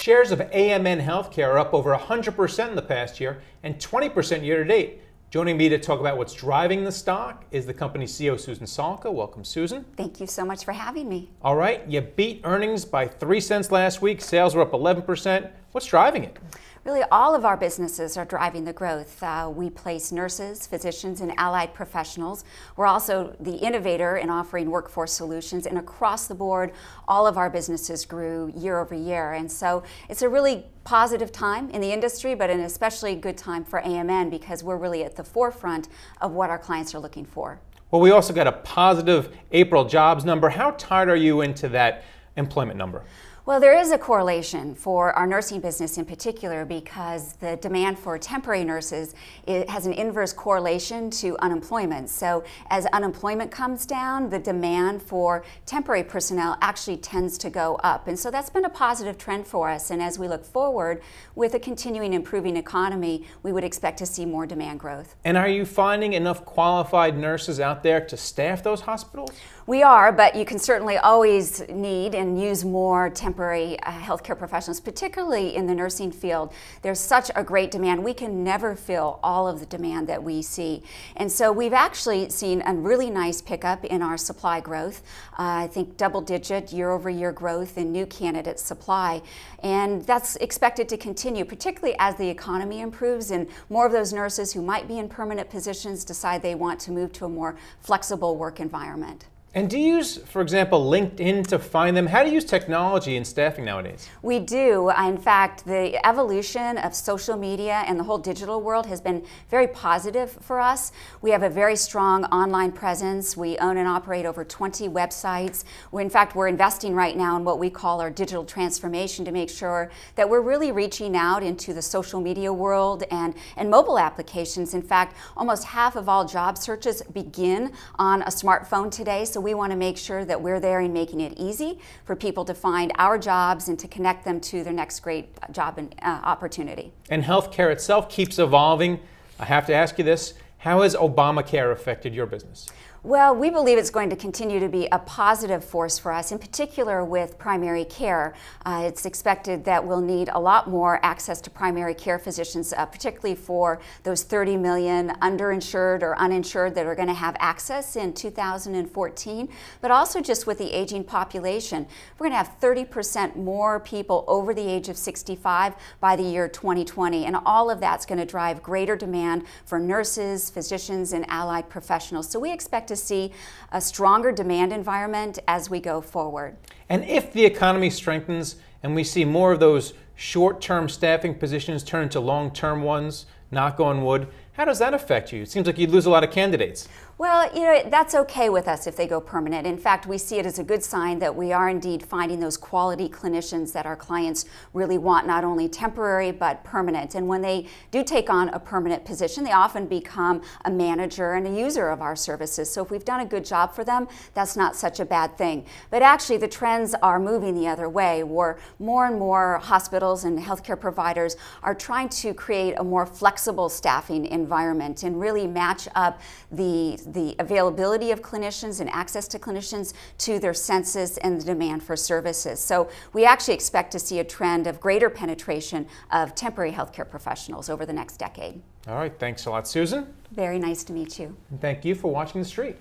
Shares of AMN Healthcare are up over 100% in the past year and 20% year to date. Joining me to talk about what's driving the stock is the company's CEO, Susan Salka. Welcome, Susan. Thank you so much for having me. All right, you beat earnings by 3 cents last week. Sales were up 11%. What's driving it? Really, all of our businesses are driving the growth. We place nurses, physicians, and allied professionals. We're also the innovator in offering workforce solutions, and across the board, all of our businesses grew year over year. And so it's a really positive time in the industry, but an especially good time for AMN because we're really at the forefront of what our clients are looking for. Well, we also got a positive April jobs number. How tied are you into that employment number? Well, there is a correlation for our nursing business in particular because the demand for temporary nurses has an inverse correlation to unemployment. So as unemployment comes down, the demand for temporary personnel actually tends to go up. And so that's been a positive trend for us. And as we look forward with a continuing improving economy, we would expect to see more demand growth. And are you finding enough qualified nurses out there to staff those hospitals? We are, but you can certainly always need and use more temporary healthcare professionals, particularly in the nursing field. There's such a great demand. We can never fill all of the demand that we see. And so we've actually seen a really nice pickup in our supply growth. I think double-digit year-over-year growth in new candidate supply. And that's expected to continue, particularly as the economy improves and more of those nurses who might be in permanent positions decide they want to move to a more flexible work environment. And do you use, for example, LinkedIn to find them? How do you use technology in staffing nowadays? We do. In fact, the evolution of social media and the whole digital world has been very positive for us. We have a very strong online presence. We own and operate over 20 websites. In fact, we're investing right now in what we call our digital transformation to make sure that we're really reaching out into the social media world and mobile applications. In fact, almost half of all job searches begin on a smartphone today. So we want to make sure that we're there in making it easy for people to find our jobs and to connect them to their next great job and opportunity. And healthcare itself keeps evolving. I have to ask you this. How has Obamacare affected your business? Well, we believe it's going to continue to be a positive force for us, in particular with primary care. It's expected that we'll need a lot more access to primary care physicians, particularly for those 30 million underinsured or uninsured that are going to have access in 2014, but also just with the aging population. We're going to have 30% more people over the age of 65 by the year 2020, and all of that's going to drive greater demand for nurses, physicians, and allied professionals. So we expect to see a stronger demand environment as we go forward. And if the economy strengthens and we see more of those short-term staffing positions turn into long-term ones, knock on wood, how does that affect you? It seems like you'd lose a lot of candidates. Well, you know, that's okay with us if they go permanent. In fact, we see it as a good sign that we are indeed finding those quality clinicians that our clients really want, not only temporary but permanent. And when they do take on a permanent position, they often become a manager and a user of our services. So if we've done a good job for them, that's not such a bad thing. But actually, the trends are moving the other way, where more and more hospitals and healthcare providers are trying to create a more flexible staffing environment and really match up the availability of clinicians and access to clinicians to their census and the demand for services. So we actually expect to see a trend of greater penetration of temporary healthcare professionals over the next decade. All right, thanks a lot, Susan. Very nice to meet you. And thank you for watching The Street.